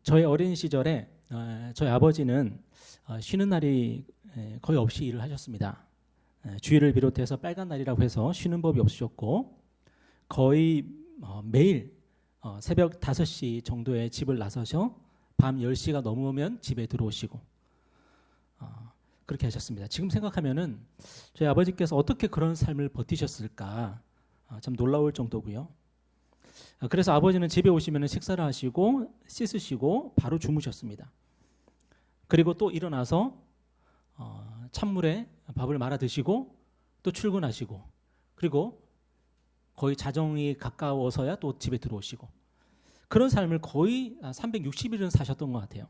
저의 어린 시절에 저희 아버지는 쉬는 날이 거의 없이 일을 하셨습니다. 주일을 비롯해서 빨간 날이라고 해서 쉬는 법이 없으셨고 거의 매일 새벽 5시 정도에 집을 나서셔 밤 10시가 넘으면 집에 들어오시고 그렇게 하셨습니다. 지금 생각하면은 저희 아버지께서 어떻게 그런 삶을 버티셨을까 참 놀라울 정도고요. 그래서 아버지는 집에 오시면 식사를 하시고 씻으시고 바로 주무셨습니다. 그리고 또 일어나서 찬물에 밥을 말아 드시고 또 출근하시고 그리고 거의 자정이 가까워서야 또 집에 들어오시고 그런 삶을 거의 360일은 사셨던 것 같아요.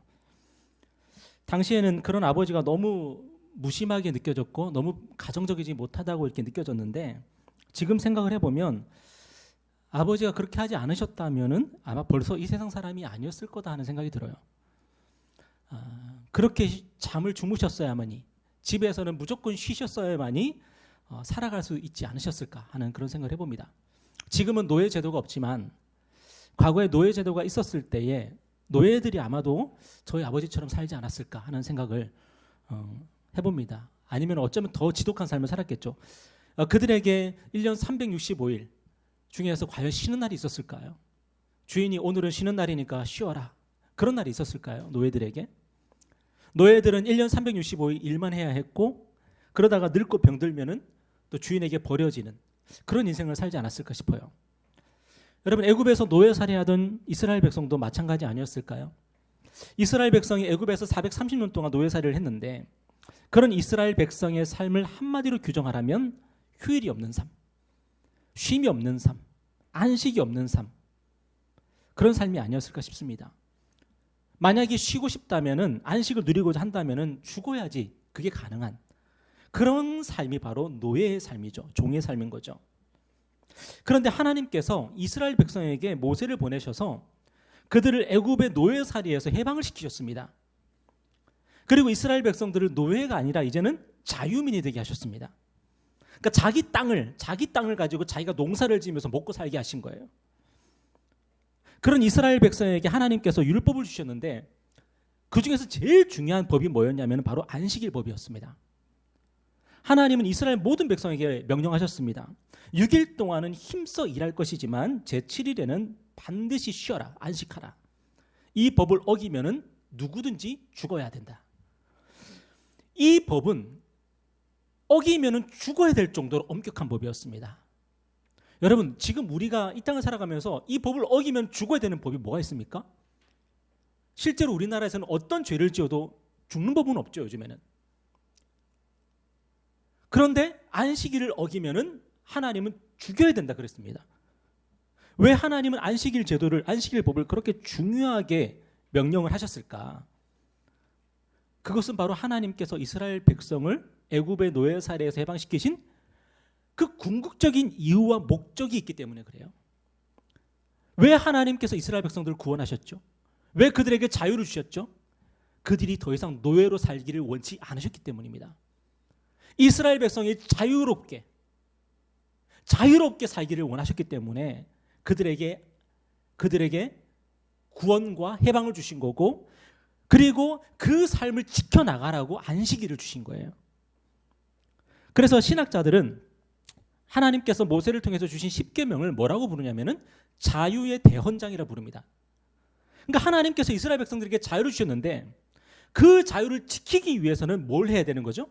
당시에는 그런 아버지가 너무 무심하게 느껴졌고 너무 가정적이지 못하다고 이렇게 느껴졌는데 지금 생각을 해보면 아버지가 그렇게 하지 않으셨다면은 아마 벌써 이 세상 사람이 아니었을 거다 하는 생각이 들어요. 그렇게 잠을 주무셨어야만이 집에서는 무조건 쉬셨어야만이 살아갈 수 있지 않으셨을까 하는 그런 생각을 해봅니다. 지금은 노예 제도가 없지만 과거에 노예 제도가 있었을 때에 노예들이 아마도 저희 아버지처럼 살지 않았을까 하는 생각을 해봅니다. 아니면 어쩌면 더 지독한 삶을 살았겠죠. 그들에게 1년 365일 중에서 과연 쉬는 날이 있었을까요? 주인이 오늘은 쉬는 날이니까 쉬어라. 그런 날이 있었을까요? 노예들에게? 노예들은 1년 365일 일만 해야 했고 그러다가 늙고 병들면은 또 주인에게 버려지는 그런 인생을 살지 않았을까 싶어요. 여러분 애굽에서 노예살이하던 이스라엘 백성도 마찬가지 아니었을까요? 이스라엘 백성이 애굽에서 430년 동안 노예살이를 했는데 그런 이스라엘 백성의 삶을 한마디로 규정하라면 휴일이 없는 삶, 쉼이 없는 삶, 안식이 없는 삶 그런 삶이 아니었을까 싶습니다. 만약에 쉬고 싶다면은 안식을 누리고자 한다면은 죽어야지 그게 가능한 그런 삶이 바로 노예의 삶이죠. 종의 삶인 거죠. 그런데 하나님께서 이스라엘 백성에게 모세를 보내셔서 그들을 애굽의 노예살이에서 해방을 시키셨습니다. 그리고 이스라엘 백성들을 노예가 아니라 이제는 자유민이 되게 하셨습니다. 그러니까 자기 땅을 가지고 자기가 농사를 지으면서 먹고 살게 하신 거예요. 그런 이스라엘 백성에게 하나님께서 율법을 주셨는데 그 중에서 제일 중요한 법이 뭐였냐면 바로 안식일 법이었습니다. 하나님은 이스라엘 모든 백성에게 명령하셨습니다. 6일 동안은 힘써 일할 것이지만 제7일에는 반드시 쉬어라, 안식하라. 이 법을 어기면은 누구든지 죽어야 된다. 이 법은 어기면은 죽어야 될 정도로 엄격한 법이었습니다. 여러분 지금 우리가 이 땅을 살아가면서 이 법을 어기면 죽어야 되는 법이 뭐가 있습니까? 실제로 우리나라에서는 어떤 죄를 지어도 죽는 법은 없죠 요즘에는. 그런데 안식일을 어기면은 하나님은 죽여야 된다 그랬습니다. 왜 하나님은 안식일 제도를 안식일 법을 그렇게 중요하게 명령을 하셨을까? 그것은 바로 하나님께서 이스라엘 백성을 애굽의 노예살이에서 해방시키신 그 궁극적인 이유와 목적이 있기 때문에 그래요. 왜 하나님께서 이스라엘 백성들을 구원하셨죠? 왜 그들에게 자유를 주셨죠? 그들이 더 이상 노예로 살기를 원치 않으셨기 때문입니다. 이스라엘 백성이 자유롭게 살기를 원하셨기 때문에 그들에게 구원과 해방을 주신 거고 그리고 그 삶을 지켜나가라고 안식일을 주신 거예요. 그래서 신학자들은 하나님께서 모세를 통해서 주신 십계명을 뭐라고 부르냐면은 자유의 대헌장이라 부릅니다. 그러니까 하나님께서 이스라엘 백성들에게 자유를 주셨는데 그 자유를 지키기 위해서는 뭘 해야 되는 거죠?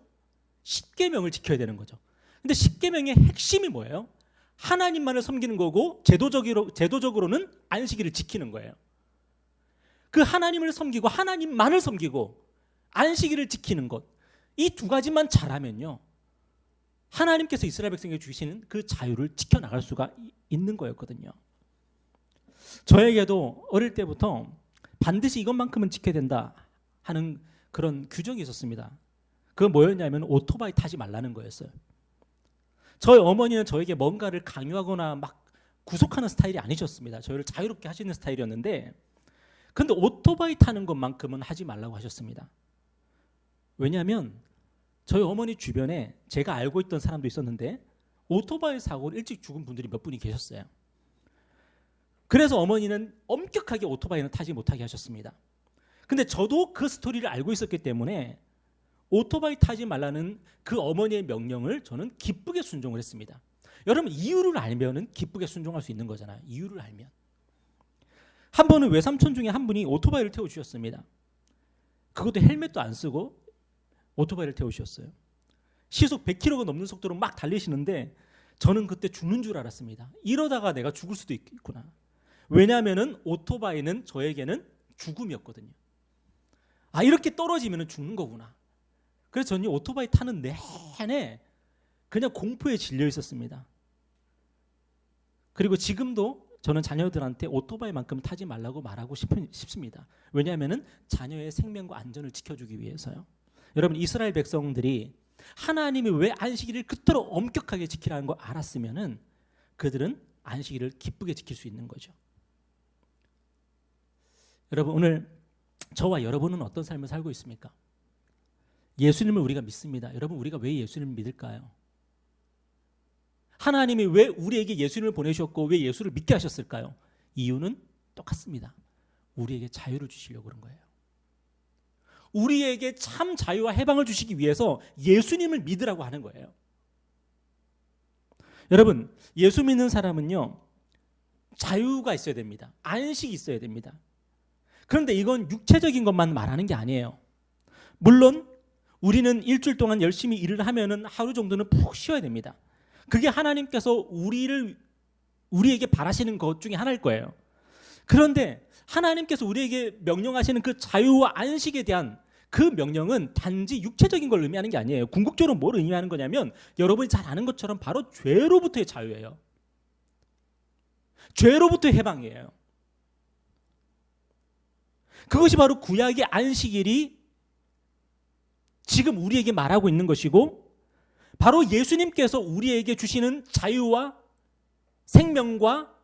십계명을 지켜야 되는 거죠. 근데 십계명의 핵심이 뭐예요? 하나님만을 섬기는 거고 제도적으로는 안식일을 지키는 거예요. 그 하나님을 섬기고 하나님만을 섬기고 안식일을 지키는 것, 이 두 가지만 잘하면요 하나님께서 이스라엘 백성에게 주시는 그 자유를 지켜나갈 수가 있는 거였거든요. 저에게도 어릴 때부터 반드시 이것만큼은 지켜야 된다 하는 그런 규정이 있었습니다. 그건 뭐였냐면 오토바이 타지 말라는 거였어요. 저희 어머니는 저에게 뭔가를 강요하거나 막 구속하는 스타일이 아니셨습니다. 저희를 자유롭게 하시는 스타일이었는데 근데 오토바이 타는 것만큼은 하지 말라고 하셨습니다. 왜냐하면 저희 어머니 주변에 제가 알고 있던 사람도 있었는데 오토바이 사고로 일찍 죽은 분들이 몇 분이 계셨어요. 그래서 어머니는 엄격하게 오토바이는 타지 못하게 하셨습니다. 근데 저도 그 스토리를 알고 있었기 때문에 오토바이 타지 말라는 그 어머니의 명령을 저는 기쁘게 순종을 했습니다. 여러분, 이유를 알면은 기쁘게 순종할 수 있는 거잖아요. 이유를 알면. 한 번은 외삼촌 중에 한 분이 오토바이를 태워주셨습니다. 그것도 헬멧도 안 쓰고 오토바이를 태우셨어요. 시속 100km가 넘는 속도로 막 달리시는데 저는 그때 죽는 줄 알았습니다. 이러다가 내가 죽을 수도 있구나. 왜냐하면은 오토바이는 저에게는 죽음이었거든요. 아, 이렇게 떨어지면 죽는 거구나. 그래서 저는 오토바이 타는 내내 그냥 공포에 질려 있었습니다. 그리고 지금도 저는 자녀들한테 오토바이만큼 타지 말라고 말하고 싶습니다. 왜냐하면 자녀의 생명과 안전을 지켜주기 위해서요. 여러분, 이스라엘 백성들이 하나님이 왜 안식일을 그토록 엄격하게 지키라는 걸 알았으면은 그들은 안식일을 기쁘게 지킬 수 있는 거죠. 여러분, 오늘 저와 여러분은 어떤 삶을 살고 있습니까? 예수님을 우리가 믿습니다. 여러분, 우리가 왜 예수님을 믿을까요? 하나님이 왜 우리에게 예수님을 보내셨고 왜 예수를 믿게 하셨을까요? 이유는 똑같습니다. 우리에게 자유를 주시려고 그런 거예요. 우리에게 참 자유와 해방을 주시기 위해서 예수님을 믿으라고 하는 거예요. 여러분, 예수 믿는 사람은요, 자유가 있어야 됩니다. 안식이 있어야 됩니다. 그런데 이건 육체적인 것만 말하는 게 아니에요. 물론 우리는 일주일 동안 열심히 일을 하면은 하루 정도는 푹 쉬어야 됩니다. 그게 하나님께서 우리에게 바라시는 것 중에 하나일 거예요. 그런데 하나님께서 우리에게 명령하시는 그 자유와 안식에 대한 그 명령은 단지 육체적인 걸 의미하는 게 아니에요. 궁극적으로 뭘 의미하는 거냐면 여러분이 잘 아는 것처럼 바로 죄로부터의 자유예요. 죄로부터의 해방이에요. 그것이 바로 구약의 안식일이 지금 우리에게 말하고 있는 것이고 바로 예수님께서 우리에게 주시는 자유와 생명과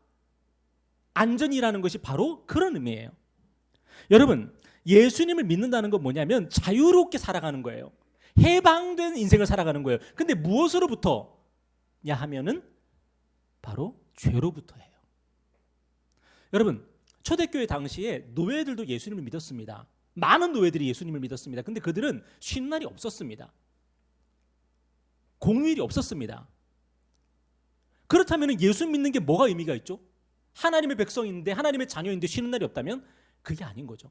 안전이라는 것이 바로 그런 의미예요. 여러분, 예수님을 믿는다는 건 뭐냐면 자유롭게 살아가는 거예요. 해방된 인생을 살아가는 거예요. 근데 무엇으로부터냐 하면은 바로 죄로부터예요. 여러분, 초대교회 당시에 노예들도 예수님을 믿었습니다. 많은 노예들이 예수님을 믿었습니다. 근데 그들은 쉬는 날이 없었습니다. 공휴일이 없었습니다. 그렇다면 예수 믿는 게 뭐가 의미가 있죠? 하나님의 백성인데 하나님의 자녀인데 쉬는 날이 없다면 그게 아닌 거죠.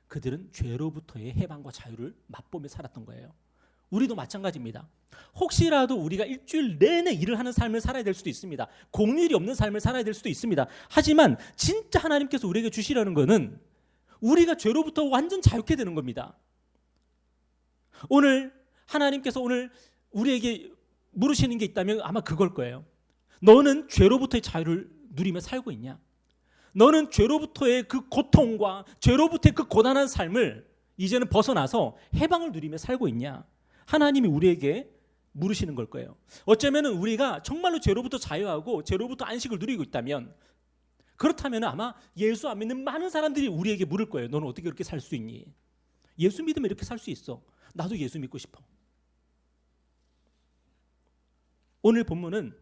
그들은 죄로부터의 해방과 자유를 맛보며 살았던 거예요. 우리도 마찬가지입니다. 혹시라도 우리가 일주일 내내 일을 하는 삶을 살아야 될 수도 있습니다. 공휴일이 없는 삶을 살아야 될 수도 있습니다. 하지만 진짜 하나님께서 우리에게 주시려는 것은 우리가 죄로부터 완전 자유케 되는 겁니다. 오늘 하나님께서 오늘 우리에게 물으시는 게 있다면 아마 그걸 거예요. 너는 죄로부터의 자유를 누리며 살고 있냐? 너는 죄로부터의 그 고통과 죄로부터의 그 고단한 삶을 이제는 벗어나서 해방을 누리며 살고 있냐? 하나님이 우리에게 물으시는 걸 거예요. 어쩌면 우리가 정말로 죄로부터 자유하고 죄로부터 안식을 누리고 있다면 그렇다면 아마 예수 안 믿는 많은 사람들이 우리에게 물을 거예요. 너는 어떻게 그렇게 살 수 있니? 예수 믿으면 이렇게 살 수 있어. 나도 예수 믿고 싶어. 오늘 본문은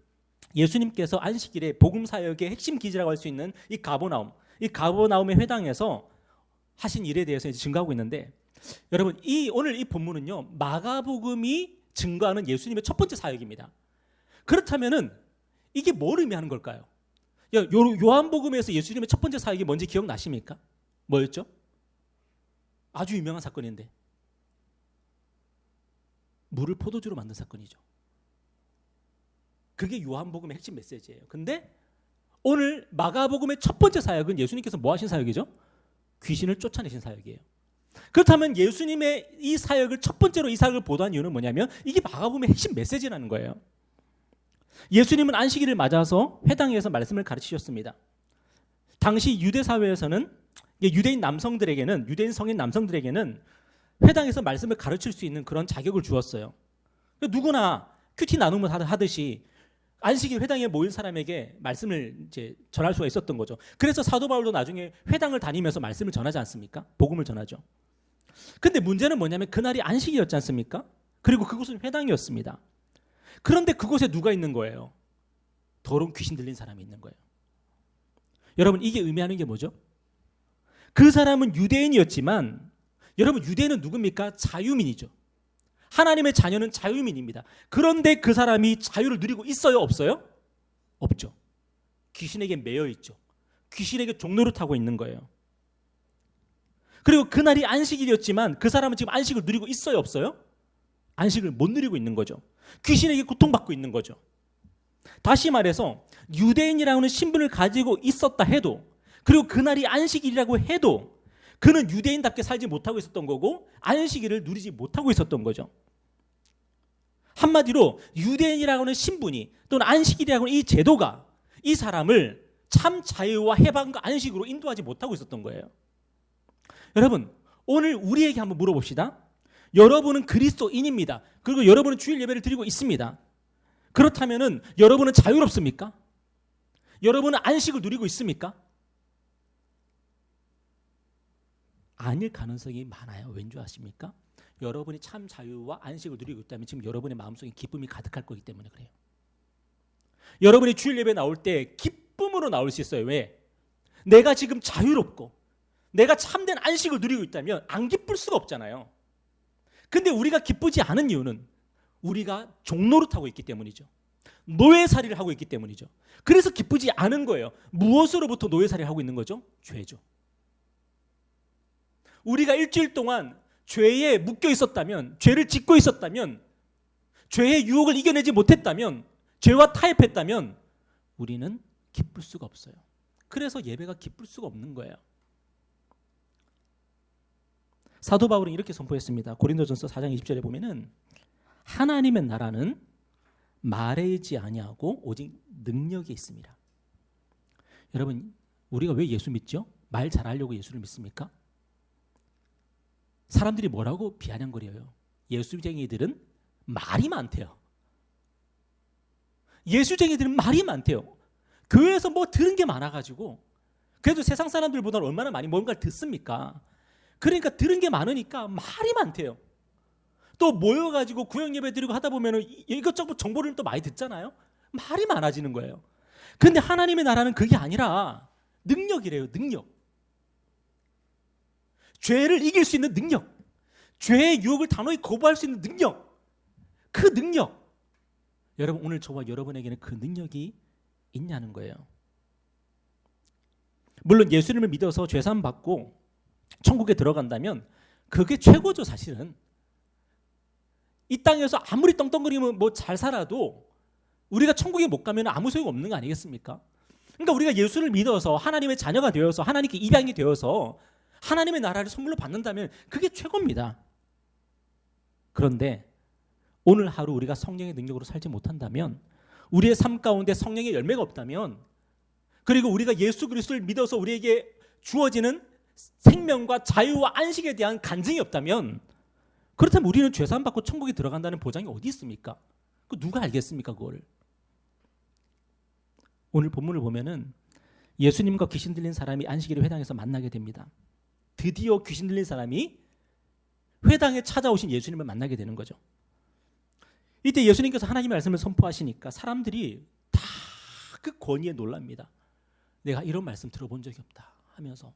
예수님께서 안식일에 복음 사역의 핵심 기지라고 할 수 있는 이 가버나움의 회당에서 하신 일에 대해서 이제 증거하고 있는데, 여러분 오늘 이 본문은요 마가복음이 증거하는 예수님의 첫 번째 사역입니다. 그렇다면은 이게 뭘 의미하는 걸까요? 요한복음에서 예수님의 첫 번째 사역이 뭔지 기억나십니까? 뭐였죠? 아주 유명한 사건인데 물을 포도주로 만든 사건이죠. 그게 요한복음의 핵심 메시지예요. 근데 오늘 마가복음의 첫 번째 사역은 예수님께서 뭐 하신 사역이죠? 귀신을 쫓아내신 사역이에요. 그렇다면 예수님의 이 사역을 첫 번째로 이 사역을 보도한 이유는 뭐냐면 이게 마가복음의 핵심 메시지라는 거예요. 예수님은 안식일을 맞아서 회당에서 말씀을 가르치셨습니다. 당시 유대 사회에서는 유대인 성인 남성들에게는 회당에서 말씀을 가르칠 수 있는 그런 자격을 주었어요. 누구나 큐티 나눔을 하듯이 안식일 회당에 모인 사람에게 말씀을 이제 전할 수가 있었던 거죠. 그래서 사도 바울도 나중에 회당을 다니면서 말씀을 전하지 않습니까? 복음을 전하죠. 근데 문제는 뭐냐면 그날이 안식일이었지 않습니까? 그리고 그곳은 회당이었습니다. 그런데 그곳에 누가 있는 거예요? 더러운 귀신 들린 사람이 있는 거예요. 여러분 이게 의미하는 게 뭐죠? 그 사람은 유대인이었지만 여러분, 유대인은 누굽니까? 자유민이죠. 하나님의 자녀는 자유민입니다. 그런데 그 사람이 자유를 누리고 있어요? 없어요? 없죠. 귀신에게 매여 있죠. 귀신에게 종노릇하고 있는 거예요. 그리고 그날이 안식일이었지만 그 사람은 지금 안식을 누리고 있어요? 없어요? 안식을 못 누리고 있는 거죠. 귀신에게 고통받고 있는 거죠. 다시 말해서 유대인이라는 신분을 가지고 있었다 해도, 그리고 그날이 안식일이라고 해도 그는 유대인답게 살지 못하고 있었던 거고 안식일을 누리지 못하고 있었던 거죠. 한마디로 유대인이라고 하는 신분이, 또는 안식일이라고 하는 이 제도가 이 사람을 참 자유와 해방과 안식으로 인도하지 못하고 있었던 거예요. 여러분, 오늘 우리에게 한번 물어봅시다. 여러분은 그리스도인입니다. 그리고 여러분은 주일 예배를 드리고 있습니다. 그렇다면은 여러분은 자유롭습니까? 여러분은 안식을 누리고 있습니까? 아닐 가능성이 많아요. 왠지 아십니까? 여러분이 참 자유와 안식을 누리고 있다면 지금 여러분의 마음속에 기쁨이 가득할 거기 때문에 그래요. 여러분이 주일 예배 나올 때 기쁨으로 나올 수 있어요. 왜? 내가 지금 자유롭고 내가 참된 안식을 누리고 있다면 안 기쁠 수가 없잖아요. 근데 우리가 기쁘지 않은 이유는 우리가 종노릇하고 있기 때문이죠. 노예살이를 하고 있기 때문이죠. 그래서 기쁘지 않은 거예요. 무엇으로부터 노예살이를 하고 있는 거죠? 죄죠. 우리가 일주일 동안 죄에 묶여 있었다면, 죄를 짓고 있었다면, 죄의 유혹을 이겨내지 못했다면, 죄와 타협했다면 우리는 기쁠 수가 없어요. 그래서 예배가 기쁠 수가 없는 거예요. 사도 바울은 이렇게 선포했습니다. 고린도전서 4장 20절에 보면은 하나님의 나라는 말에 있지 아니하고 오직 능력이 있습니다. 여러분, 우리가 왜 예수 믿죠? 말 잘하려고 예수를 믿습니까? 사람들이 뭐라고 비아냥거려요? 예수쟁이들은 말이 많대요. 예수쟁이들은 말이 많대요. 교회에서 뭐 들은 게 많아가지고, 그래도 세상 사람들보다는 얼마나 많이 뭔가를 듣습니까? 그러니까 들은 게 많으니까 말이 많대요. 또 모여가지고 구역 예배 드리고 하다 보면 이것저것 정보를 또 많이 듣잖아요. 말이 많아지는 거예요. 근데 하나님의 나라는 그게 아니라 능력이래요. 능력. 죄를 이길 수 있는 능력, 죄의 유혹을 단호히 거부할 수 있는 능력, 그 능력, 여러분, 오늘 저와 여러분에게는 그 능력이 있냐는 거예요. 물론 예수님을 믿어서 죄사함 받고 천국에 들어간다면 그게 최고죠. 사실은 이 땅에서 아무리 떵떵거리면 뭐 잘 살아도 우리가 천국에 못 가면 아무 소용 없는 거 아니겠습니까? 그러니까 우리가 예수를 믿어서 하나님의 자녀가 되어서 하나님께 입양이 되어서 하나님의 나라를 선물로 받는다면 그게 최고입니다. 그런데 오늘 하루 우리가 성령의 능력으로 살지 못한다면, 우리의 삶 가운데 성령의 열매가 없다면, 그리고 우리가 예수 그리스도를 믿어서 우리에게 주어지는 생명과 자유와 안식에 대한 간증이 없다면, 그렇다면 우리는 죄사함 받고 천국에 들어간다는 보장이 어디 있습니까? 그 누가 알겠습니까? 그걸. 오늘 본문을 보면은 예수님과 귀신 들린 사람이 안식일의 회당에서 만나게 됩니다. 드디어 귀신 들린 사람이 회당에 찾아오신 예수님을 만나게 되는 거죠. 이때 예수님께서 하나님의 말씀을 선포하시니까 사람들이 다 그 권위에 놀랍니다. 내가 이런 말씀 들어본 적이 없다 하면서.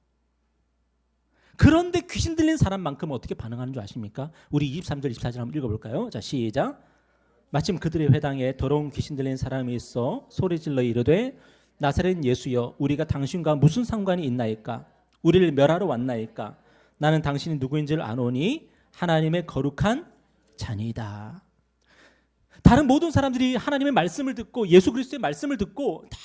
그런데 귀신 들린 사람만큼은 어떻게 반응하는 줄 아십니까? 우리 23절 24절 한번 읽어볼까요? 자, 시작. 마침 그들의 회당에 더러운 귀신 들린 사람이 있어 소리질러 이르되 나사렛 예수여, 우리가 당신과 무슨 상관이 있나이까? 우리를 멸하러 왔나이까? 나는 당신이 누구인지를 아노니 하나님의 거룩한 자니이다. 다른 모든 사람들이 하나님의 말씀을 듣고 예수 그리스도의 말씀을 듣고 다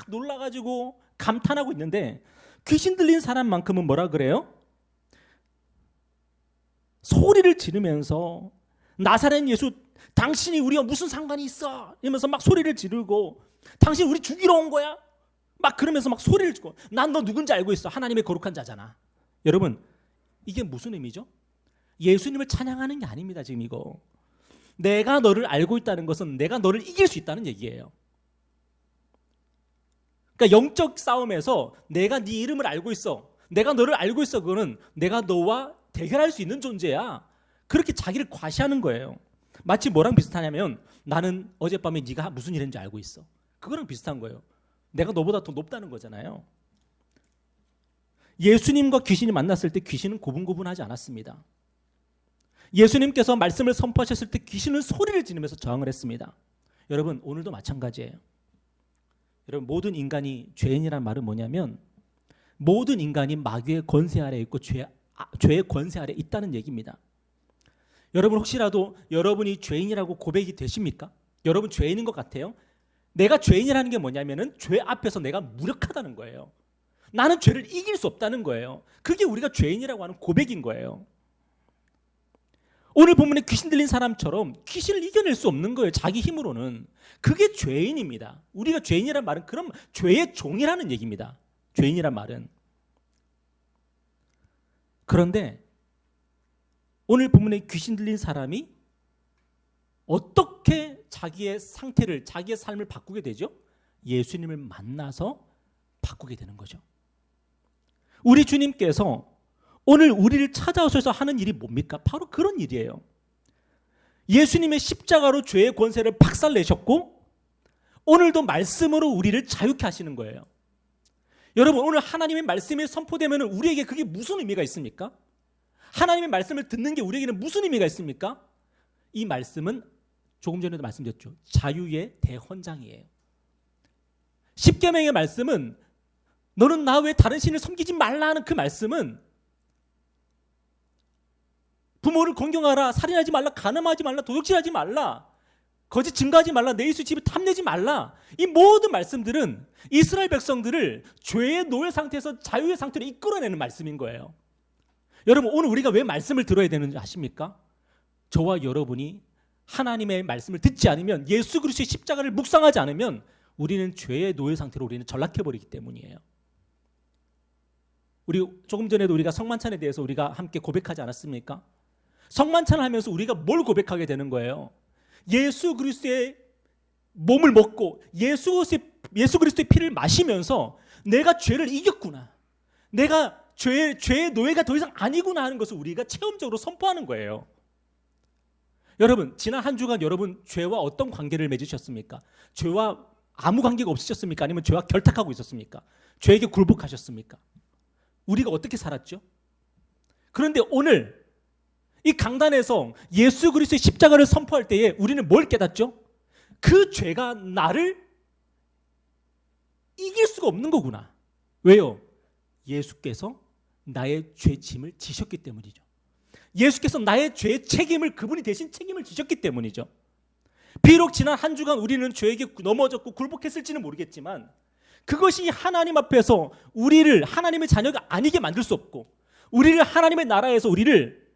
놀라가지고 감탄하고 있는데, 귀신 들린 사람만큼은 뭐라 그래요? 소리를 지르면서 나사렛 예수, 당신이 우리와 무슨 상관이 있어? 이러면서 막 소리를 지르고, 당신 우리 죽이러 온 거야? 막 그러면서 막 소리를 지르고, 난 너 누군지 알고 있어. 하나님의 거룩한 자잖아. 여러분, 이게 무슨 의미죠? 예수님을 찬양하는 게 아닙니다. 지금 이거. 내가 너를 알고 있다는 것은 내가 너를 이길 수 있다는 얘기예요. 그러니까 영적 싸움에서 내가 네 이름을 알고 있어, 내가 너를 알고 있어, 그거는 내가 너와 대결할 수 있는 존재야. 그렇게 자기를 과시하는 거예요. 마치 뭐랑 비슷하냐면, 나는 어젯밤에 네가 무슨 일 했는지 알고 있어. 그거랑 비슷한 거예요. 내가 너보다 더 높다는 거잖아요. 예수님과 귀신이 만났을 때 귀신은 고분고분하지 않았습니다. 예수님께서 말씀을 선포하셨을 때 귀신은 소리를 지르면서 저항을 했습니다. 여러분, 오늘도 마찬가지예요. 여러분, 모든 인간이 죄인이란 말은 뭐냐면 모든 인간이 마귀의 권세 아래 있고 죄의 권세 아래 있다는 얘기입니다. 여러분, 혹시라도 여러분이 죄인이라고 고백이 되십니까? 여러분 죄인인 것 같아요? 내가 죄인이라는 게 뭐냐면은 죄 앞에서 내가 무력하다는 거예요. 나는 죄를 이길 수 없다는 거예요. 그게 우리가 죄인이라고 하는 고백인 거예요. 오늘 본문에 귀신 들린 사람처럼 귀신을 이겨낼 수 없는 거예요. 자기 힘으로는. 그게 죄인입니다. 우리가 죄인이란 말은 그럼 죄의 종이라는 얘기입니다. 죄인이란 말은. 그런데 오늘 본문에 귀신 들린 사람이 어떻게 자기의 상태를, 자기의 삶을 바꾸게 되죠? 예수님을 만나서 바꾸게 되는 거죠. 우리 주님께서 오늘 우리를 찾아오셔서 하는 일이 뭡니까? 바로 그런 일이에요. 예수님의 십자가로 죄의 권세를 박살내셨고 오늘도 말씀으로 우리를 자유케 하시는 거예요. 여러분, 오늘 하나님의 말씀이 선포되면 우리에게 그게 무슨 의미가 있습니까? 하나님의 말씀을 듣는 게 우리에게는 무슨 의미가 있습니까? 이 말씀은 조금 전에도 말씀드렸죠. 자유의 대헌장이에요. 십계명의 말씀은 너는 나 외에 다른 신을 섬기지 말라 하는 그 말씀은 부모를 공경하라, 살인하지 말라, 간음하지 말라, 도둑질하지 말라, 거짓 증거하지 말라, 내 이웃의 집을 탐내지 말라. 이 모든 말씀들은 이스라엘 백성들을 죄의 노예 상태에서 자유의 상태로 이끌어내는 말씀인 거예요. 여러분, 오늘 우리가 왜 말씀을 들어야 되는지 아십니까? 저와 여러분이 하나님의 말씀을 듣지 않으면, 예수 그리스도의 십자가를 묵상하지 않으면 우리는 죄의 노예 상태로 우리는 전락해버리기 때문이에요. 우리 조금 전에도 우리가 성만찬에 대해서 우리가 함께 고백하지 않았습니까? 성만찬을 하면서 우리가 뭘 고백하게 되는 거예요? 예수 그리스도의 몸을 먹고 예수 그리스도의 피를 마시면서 내가 죄를 이겼구나, 내가 죄의 노예가 더 이상 아니구나 하는 것을 우리가 체험적으로 선포하는 거예요. 여러분, 지난 한 주간 여러분 죄와 어떤 관계를 맺으셨습니까? 죄와 아무 관계가 없으셨습니까? 아니면 죄와 결탁하고 있었습니까? 죄에게 굴복하셨습니까? 우리가 어떻게 살았죠? 그런데 오늘 이 강단에서 예수 그리스도의 십자가를 선포할 때에 우리는 뭘 깨닫죠? 그 죄가 나를 이길 수가 없는 거구나. 왜요? 예수께서 나의 죄 짐을 지셨기 때문이죠. 예수께서 나의 죄의 책임을, 그분이 대신 책임을 지셨기 때문이죠. 비록 지난 한 주간 우리는 죄에게 넘어졌고 굴복했을지는 모르겠지만 그것이 하나님 앞에서 우리를 하나님의 자녀가 아니게 만들 수 없고 우리를 하나님의 나라에서 우리를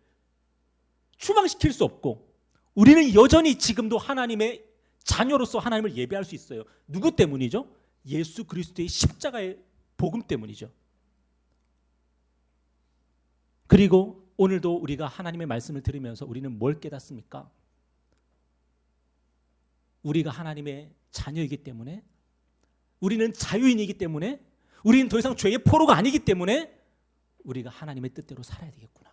추방시킬 수 없고 우리는 여전히 지금도 하나님의 자녀로서 하나님을 예배할 수 있어요. 누구 때문이죠? 예수 그리스도의 십자가의 복음 때문이죠. 그리고 오늘도 우리가 하나님의 말씀을 들으면서 우리는 뭘 깨닫습니까? 우리가 하나님의 자녀이기 때문에, 우리는 자유인이기 때문에, 우리는 더 이상 죄의 포로가 아니기 때문에 우리가 하나님의 뜻대로 살아야 되겠구나.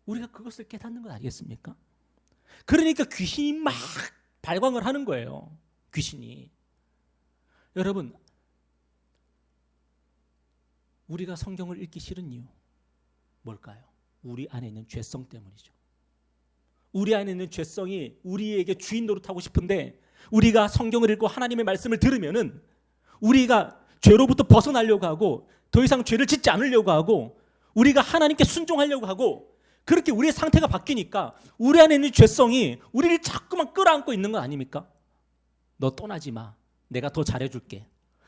우리가 그것을 깨닫는 것 아니겠습니까? 그러니까 귀신이 막 발광을 하는 거예요. 귀신이. 여러분, 우리가 성경을 읽기 싫은 이유 뭘까요? 우리 안에 있는 죄성 때문이죠. 우리 안에 있는 죄성이 우리에게 주인 노릇하고 싶은데 우리가 성경을 읽고 하나님의 말씀을 들으면은 우리가 죄로부터 벗어나려고 하고 더 이상 죄를 짓지 않으려고 하고 우리가 하나님께 순종하려고 하고 그렇게 우리의 상태가 바뀌니까 우리 안에 있는 죄성이 우리를 자꾸만 끌어안고 있는 건 아닙니까? 너 떠나지 마. 내가 더 잘해줄게.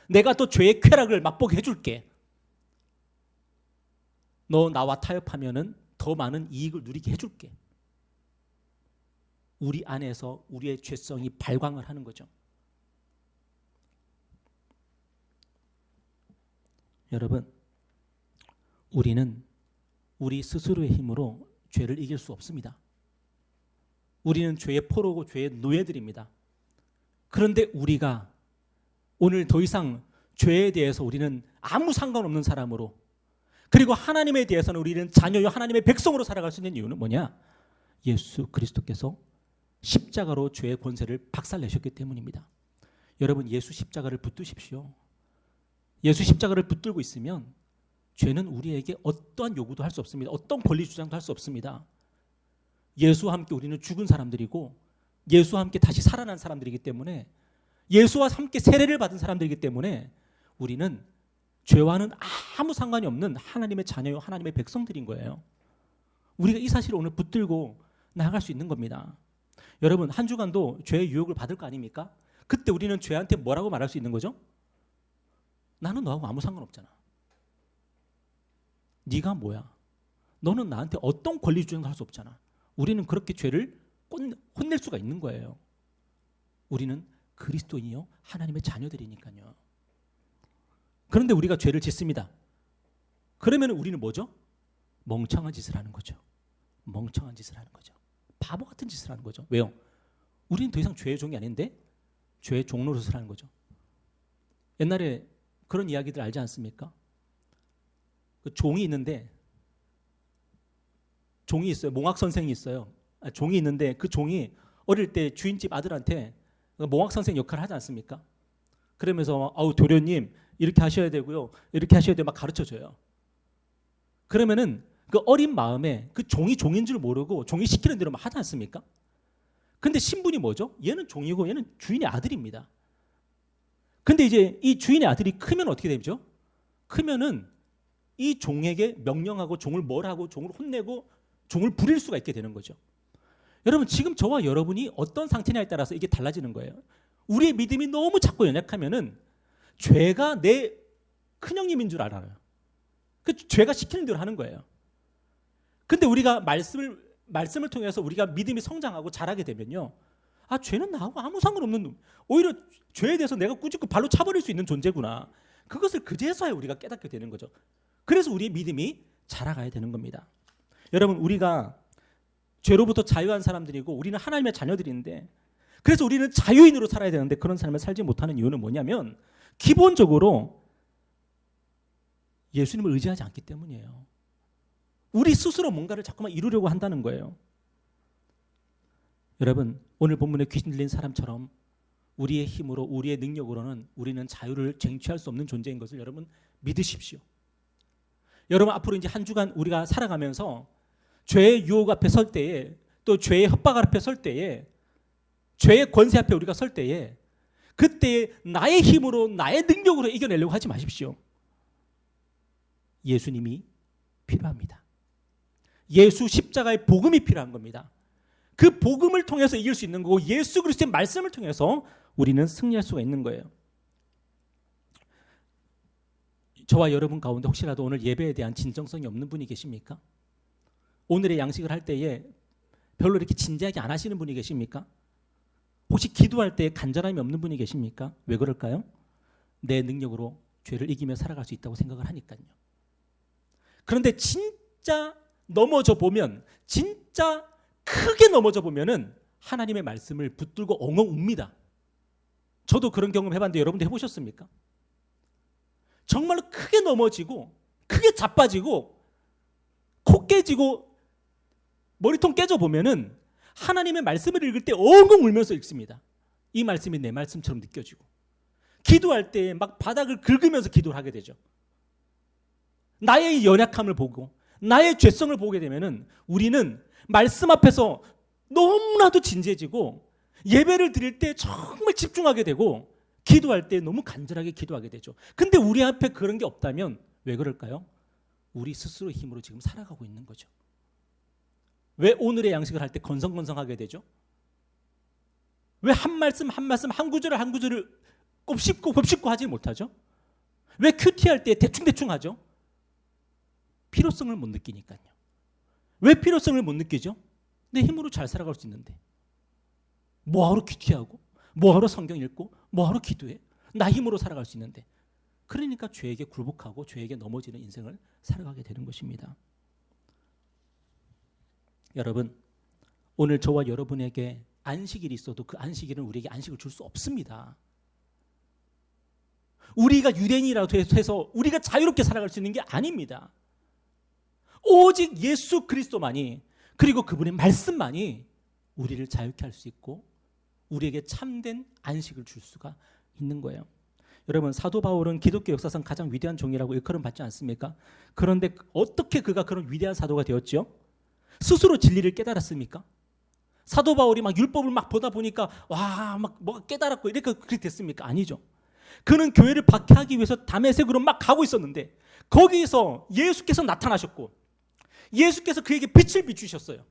내가 더 죄의 쾌락을 맛보게 해줄게. 너 나와 타협하면은 더 많은 이익을 누리게 해줄게. 우리 안에서 우리의 죄성이 발광을 하는 거죠. 여러분, 우리는 우리 스스로의 힘으로 죄를 이길 수 없습니다. 우리는 죄의 포로고 죄의 노예들입니다. 그런데 우리가 오늘 더 이상 죄에 대해서 우리는 아무 상관없는 사람으로, 그리고 하나님에 대해서는 우리는 자녀요 하나님의 백성으로 살아갈 수 있는 이유는 뭐냐? 예수 그리스도께서 십자가로 죄의 권세를 박살내셨기 때문입니다. 여러분, 예수 십자가를 붙드십시오. 예수 십자가를 붙들고 있으면 죄는 우리에게 어떠한 요구도 할 수 없습니다. 어떤 권리 주장도 할 수 없습니다. 예수와 함께 우리는 죽은 사람들이고 예수와 함께 다시 살아난 사람들이기 때문에, 예수와 함께 세례를 받은 사람들이기 때문에 우리는 죄와는 아무 상관이 없는 하나님의 자녀요, 하나님의 백성들인 거예요. 우리가 이 사실을 오늘 붙들고 나아갈 수 있는 겁니다. 여러분, 한 주간도 죄의 유혹을 받을 거 아닙니까? 그때 우리는 죄한테 뭐라고 말할 수 있는 거죠? 나는 너하고 아무 상관없잖아. 네가 뭐야? 너는 나한테 어떤 권리 주장도 할 수 없잖아. 우리는 그렇게 죄를 혼낼 수가 있는 거예요. 우리는 그리스도인이요, 하나님의 자녀들이니까요. 그런데 우리가 죄를 짓습니다. 그러면 우리는 뭐죠? 멍청한 짓을 하는 거죠. 멍청한 짓을 하는 거죠. 바보 같은 짓을 하는 거죠. 왜요? 우리는 더 이상 죄의 종이 아닌데 죄의 종 노릇을 하는 거죠. 옛날에 그런 이야기들 알지 않습니까? 그 종이 있는데, 종이 있어요. 몽학 선생이 있어요. 종이 있는데 그 종이 어릴 때 주인집 아들한테 몽학 선생 역할을 하지 않습니까? 그러면서 도련님 이렇게 하셔야 되고요, 이렇게 하셔야 돼요, 막 가르쳐줘요. 그러면은 그 어린 마음에 그 종이 종인 줄 모르고 종이 시키는 대로 막 하지 않습니까? 근데 신분이 뭐죠? 얘는 종이고 얘는 주인의 아들입니다. 근데 이제 이 주인의 아들이 크면 어떻게 되죠? 크면은 이 종에게 명령하고 종을 뭘 하고 종을 혼내고 종을 부릴 수가 있게 되는 거죠. 여러분, 지금 저와 여러분이 어떤 상태냐에 따라서 이게 달라지는 거예요. 우리의 믿음이 너무 작고 연약하면은 죄가 내 큰형님인 줄 알아요. 그 죄가 시키는 대로 하는 거예요. 근데 우리가 말씀을 통해서 우리가 믿음이 성장하고 자라게 되면요, 죄는 나하고 아무 상관없는, 오히려 죄에 대해서 내가 꾸짖고 발로 차버릴 수 있는 존재구나. 그것을 그제서야 우리가 깨닫게 되는 거죠. 그래서 우리의 믿음이 자라가야 되는 겁니다. 여러분, 우리가 죄로부터 자유한 사람들이고 우리는 하나님의 자녀들인데, 그래서 우리는 자유인으로 살아야 되는데 그런 삶을 살지 못하는 이유는 뭐냐면, 기본적으로 예수님을 의지하지 않기 때문이에요. 우리 스스로 뭔가를 자꾸만 이루려고 한다는 거예요. 여러분, 오늘 본문에 귀신 들린 사람처럼 우리의 힘으로, 우리의 능력으로는 우리는 자유를 쟁취할 수 없는 존재인 것을 여러분 믿으십시오. 여러분, 앞으로 이제 한 주간 우리가 살아가면서 죄의 유혹 앞에 설 때에, 또 죄의 협박 앞에 설 때에, 죄의 권세 앞에 우리가 설 때에, 그때 나의 힘으로, 나의 능력으로 이겨내려고 하지 마십시오. 예수님이 필요합니다. 예수 십자가의 복음이 필요한 겁니다. 그 복음을 통해서 이길 수 있는 거고, 예수 그리스도의 말씀을 통해서 우리는 승리할 수가 있는 거예요. 저와 여러분 가운데 혹시라도 오늘 예배에 대한 진정성이 없는 분이 계십니까? 오늘의 양식을 할 때에 별로 이렇게 진지하게 안 하시는 분이 계십니까? 혹시 기도할 때에 간절함이 없는 분이 계십니까? 왜 그럴까요? 내 능력으로 죄를 이기며 살아갈 수 있다고 생각을 하니까요. 그런데 진짜 넘어져 보면, 진짜 크게 넘어져 보면은 하나님의 말씀을 붙들고 엉엉 웁니다. 저도 그런 경험 해봤는데 여러분도 해보셨습니까? 정말로 크게 넘어지고, 크게 자빠지고, 코 깨지고, 머리통 깨져 보면은 하나님의 말씀을 읽을 때 엉엉 울면서 읽습니다. 이 말씀이 내 말씀처럼 느껴지고, 기도할 때 막 바닥을 긁으면서 기도를 하게 되죠. 나의 연약함을 보고 나의 죄성을 보게 되면은 우리는 말씀 앞에서 너무나도 진지해지고, 예배를 드릴 때 정말 집중하게 되고, 기도할 때 너무 간절하게 기도하게 되죠. 근데 우리 앞에 그런 게 없다면 왜 그럴까요? 우리 스스로의 힘으로 지금 살아가고 있는 거죠. 왜 오늘의 양식을 할 때 건성건성하게 되죠? 왜 한 말씀 한 말씀, 한 구절을 한 구절을 곱씹고 하지 못하죠? 왜 큐티할 때 대충대충 하죠? 필요성을 못 느끼니까요. 왜 필요성을 못 느끼죠? 내 힘으로 잘 살아갈 수 있는데. 뭐하러 큐티하고, 뭐하러 성경 읽고, 뭐하러 기도해? 나 힘으로 살아갈 수 있는데. 그러니까 죄에게 굴복하고 죄에게 넘어지는 인생을 살아가게 되는 것입니다. 여러분, 오늘 저와 여러분에게 안식일이 있어도 그 안식일은 우리에게 안식을 줄 수 없습니다. 우리가 유대인이라도 해서 우리가 자유롭게 살아갈 수 있는 게 아닙니다. 오직 예수 그리스도만이, 그리고 그분의 말씀만이 우리를 자유케 할 수 있고 우리에게 참된 안식을 줄 수가 있는 거예요. 여러분, 사도 바울은 기독교 역사상 가장 위대한 종이라고 일컬음 받지 않습니까? 그런데 어떻게 그가 그런 위대한 사도가 되었죠? 스스로 진리를 깨달았습니까? 사도 바울이 막 율법을 막 보다 보니까 와, 막 뭐가 깨달았고 이렇게 그렇게 됐습니까? 아니죠. 그는 교회를 박해하기 위해서 다메섹으로 막 가고 있었는데 거기서 예수께서 나타나셨고 예수께서 그에게 빛을 비추셨어요.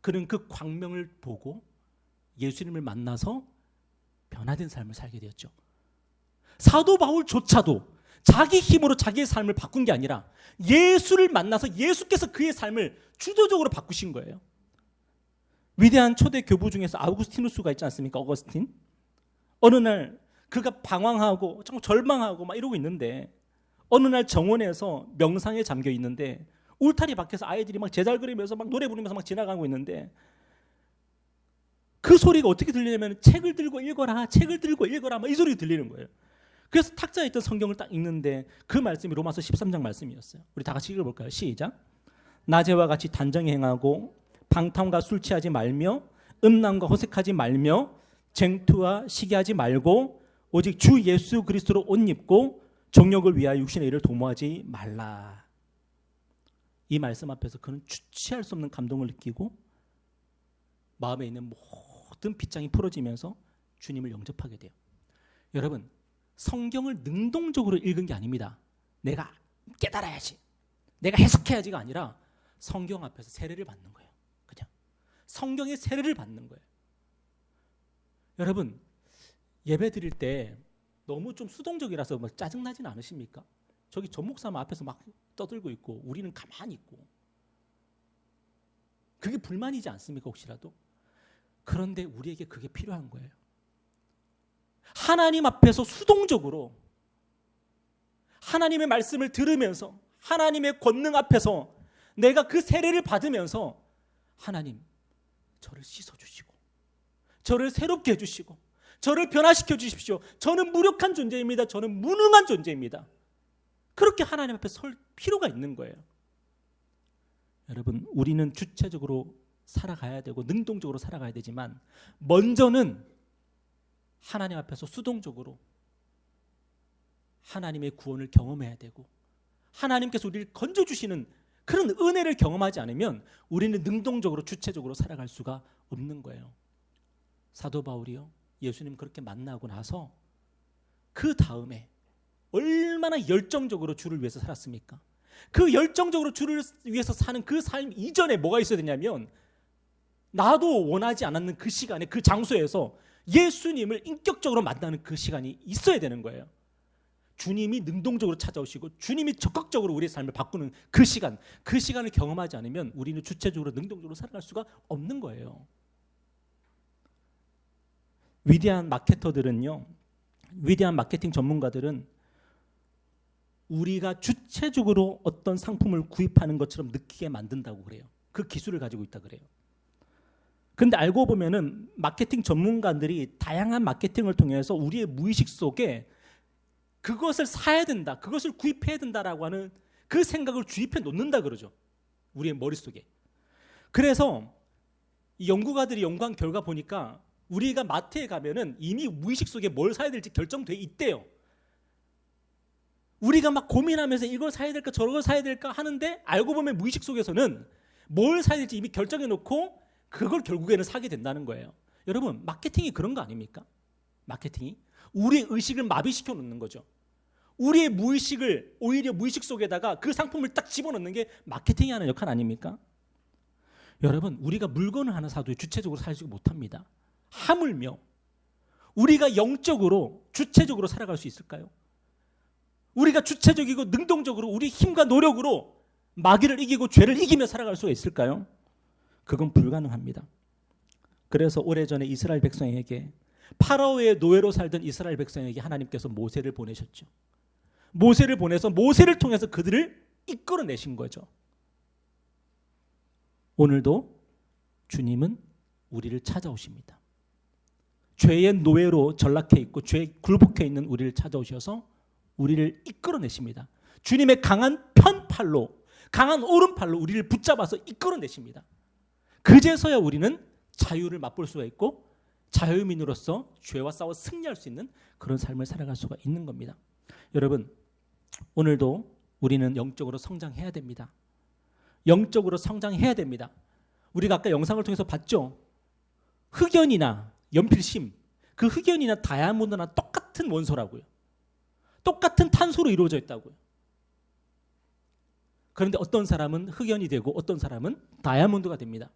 그는 그 광명을 보고 예수님을 만나서 변화된 삶을 살게 되었죠. 사도 바울조차도 자기 힘으로 자기의 삶을 바꾼 게 아니라 예수를 만나서 예수께서 그의 삶을 주도적으로 바꾸신 거예요. 위대한 초대 교부 중에서 아우구스티누스가 있지 않습니까? 어거스틴. 어느 날 그가 방황하고 참 절망하고 막 이러고 있는데 어느 날 정원에서 명상에 잠겨 있는데 울타리 밖에서 아이들이 막 제잘 그리면서 막 노래 부르면서 막 지나가고 있는데 그 소리가 어떻게 들리냐면 책을 들고 읽어라, 책을 들고 읽어라 막 이 소리가 들리는 거예요. 그래서 탁자에 있던 성경을 딱 읽는데 그 말씀이 로마서 13장 말씀이었어요. 우리 다 같이 읽어볼까요? 시작. 낮에와 같이 단정히 행하고 방탕과 술 취하지 말며 음란과 호색하지 말며 쟁투와 시기하지 말고 오직 주 예수 그리스도로 옷 입고 정욕을 위하여 육신의 일을 도모하지 말라. 이 말씀 앞에서 그는 주체할 수 없는 감동을 느끼고 마음에 있는 모든 빗장이 풀어지면서 주님을 영접하게 돼요. 여러분, 성경을 능동적으로 읽은 게 아닙니다. 내가 깨달아야지, 내가 해석해야지가 아니라 성경 앞에서 세례를 받는 거예요. 그냥 성경의 세례를 받는 거예요. 여러분, 예배 드릴 때 너무 좀 수동적이라서 막 짜증나지는 않으십니까? 저기 전 목사님 앞에서 막 떠들고 있고 우리는 가만히 있고 그게 불만이지 않습니까? 혹시라도. 그런데 우리에게 그게 필요한 거예요. 하나님 앞에서 수동적으로 하나님의 말씀을 들으면서 하나님의 권능 앞에서 내가 그 세례를 받으면서 하나님, 저를 씻어주시고 저를 새롭게 해주시고 저를 변화시켜 주십시오. 저는 무력한 존재입니다. 저는 무능한 존재입니다. 그렇게 하나님 앞에 설 필요가 있는 거예요. 여러분, 우리는 주체적으로 살아가야 되고 능동적으로 살아가야 되지만 먼저는 하나님 앞에서 수동적으로 하나님의 구원을 경험해야 되고 하나님께서 우리를 건져주시는 그런 은혜를 경험하지 않으면 우리는 능동적으로 주체적으로 살아갈 수가 없는 거예요. 사도 바울이요, 예수님 그렇게 만나고 나서 그 다음에 얼마나 열정적으로 주를 위해서 살았습니까? 그 열정적으로 주를 위해서 사는 그 삶 이전에 뭐가 있어야 되냐면 나도 원하지 않았는 그 시간에 그 장소에서 예수님을 인격적으로 만나는 그 시간이 있어야 되는 거예요. 주님이 능동적으로 찾아오시고 주님이 적극적으로 우리의 삶을 바꾸는 그 시간, 그 시간을 경험하지 않으면 우리는 주체적으로 능동적으로 살아갈 수가 없는 거예요. 위대한 마케터들은요, 위대한 마케팅 전문가들은 우리가 주체적으로 어떤 상품을 구입하는 것처럼 느끼게 만든다고 그래요. 그 기술을 가지고 있다 그래요. 근데 알고 보면은 마케팅 전문가들이 다양한 마케팅을 통해서 우리의 무의식 속에 그것을 사야 된다, 그것을 구입해야 된다라고 하는 그 생각을 주입해 놓는다 그러죠. 우리의 머릿속에. 그래서 이 연구가들이 연구한 결과 보니까 우리가 마트에 가면은 이미 무의식 속에 뭘 사야 될지 결정돼 있대요. 우리가 막 고민하면서 이걸 사야 될까 저걸 사야 될까 하는데 알고 보면 무의식 속에서는 뭘 사야 될지 이미 결정해 놓고 그걸 결국에는 사게 된다는 거예요. 여러분, 마케팅이 그런 거 아닙니까? 마케팅이 우리의 의식을 마비시켜 놓는 거죠. 우리의 무의식을 오히려 무의식 속에다가 그 상품을 딱 집어넣는 게 마케팅이 하는 역할 아닙니까? 여러분, 우리가 물건을 하나 사도 주체적으로 살지 못합니다. 하물며 우리가 영적으로 주체적으로 살아갈 수 있을까요? 우리가 주체적이고 능동적으로 우리 힘과 노력으로 마귀를 이기고 죄를 이기며 살아갈 수가 있을까요? 그건 불가능합니다. 그래서 오래전에 이스라엘 백성에게, 파라오의 노예로 살던 이스라엘 백성에게 하나님께서 모세를 보내셨죠. 모세를 보내서 모세를 통해서 그들을 이끌어내신 거죠. 오늘도 주님은 우리를 찾아오십니다. 죄의 노예로 전락해 있고 죄에 굴복해 있는 우리를 찾아오셔서 우리를 이끌어내십니다. 주님의 강한 편팔로, 강한 오른팔로 우리를 붙잡아서 이끌어내십니다. 그제서야 우리는 자유를 맛볼 수가 있고 자유민으로서 죄와 싸워 승리할 수 있는 그런 삶을 살아갈 수가 있는 겁니다. 여러분, 오늘도 우리는 영적으로 성장해야 됩니다. 영적으로 성장해야 됩니다. 우리가 아까 영상을 통해서 봤죠. 흑연이나 연필심, 그 흑연이나 다이아몬드나 똑같은 원소라고요. 똑같은 탄소로 이루어져 있다고요. 그런데 어떤 사람은 흑연이 되고 어떤 사람은 다이아몬드가 됩니다.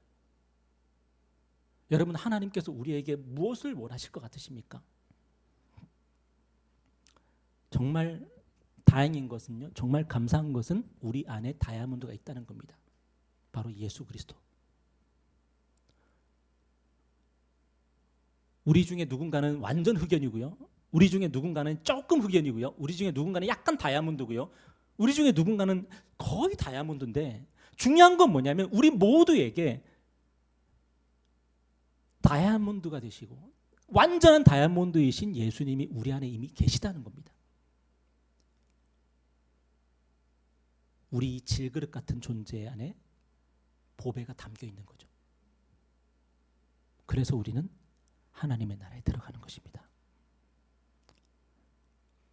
여러분, 하나님께서 우리에게 무엇을 원하실 것 같으십니까? 정말 다행인 것은요, 정말 감사한 것은 우리 안에 다이아몬드가 있다는 겁니다. 바로 예수 그리스도. 우리 중에 누군가는 완전 흑연이고요, 우리 중에 누군가는 조금 흑연이고요, 우리 중에 누군가는 약간 다이아몬드고요, 우리 중에 누군가는 거의 다이아몬드인데, 중요한 건 뭐냐면 우리 모두에게 다이아몬드가 되시고 완전한 다이아몬드이신 예수님이 우리 안에 이미 계시다는 겁니다. 우리 질그릇 같은 존재 안에 보배가 담겨 있는 거죠. 그래서 우리는 하나님의 나라에 들어가는 것입니다.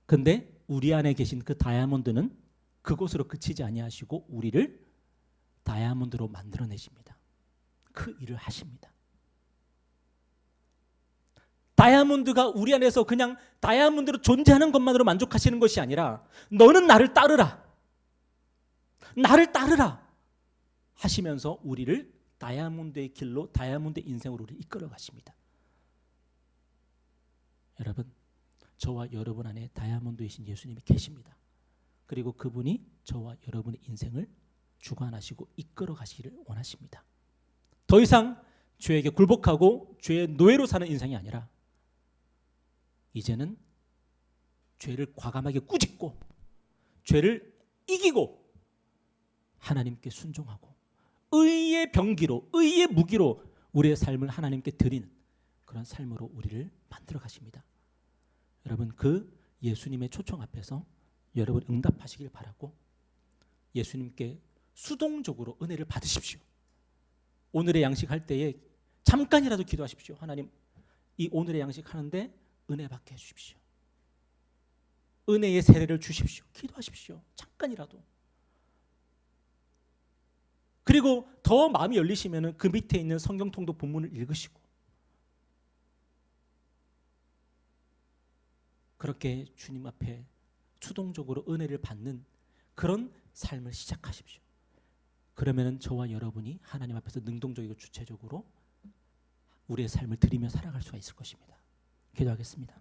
근데 우리 안에 계신 그 다이아몬드는 그곳으로 그치지 아니하시고 우리를 다이아몬드로 만들어내십니다. 그 일을 하십니다. 다이아몬드가 우리 안에서 그냥 다이아몬드로 존재하는 것만으로 만족하시는 것이 아니라 너는 나를 따르라, 나를 따르라 하시면서 우리를 다이아몬드의 길로, 다이아몬드의 인생으로 우리를 이끌어 가십니다. 여러분, 저와 여러분 안에 다이아몬드이신 예수님이 계십니다. 그리고 그분이 저와 여러분의 인생을 주관하시고 이끌어 가시기를 원하십니다. 더 이상 죄에게 굴복하고 죄의 노예로 사는 인생이 아니라 이제는 죄를 과감하게 꾸짖고 죄를 이기고 하나님께 순종하고 의의 병기로, 의의 무기로 우리의 삶을 하나님께 드리는 그런 삶으로 우리를 만들어 가십니다. 여러분, 그 예수님의 초청 앞에서 여러분 응답하시길 바라고 예수님께 수동적으로 은혜를 받으십시오. 오늘의 양식 할 때에 잠깐이라도 기도하십시오. 하나님, 이 오늘의 양식 하는데 은혜 받게 해주십시오. 은혜의 세례를 주십시오. 기도하십시오. 잠깐이라도. 그리고 더 마음이 열리시면 그 밑에 있는 성경 통독 본문을 읽으시고 그렇게 주님 앞에 수동적으로 은혜를 받는 그런 삶을 시작하십시오. 그러면 저와 여러분이 하나님 앞에서 능동적이고 주체적으로 우리의 삶을 드리며 살아갈 수가 있을 것입니다. 기도하겠습니다.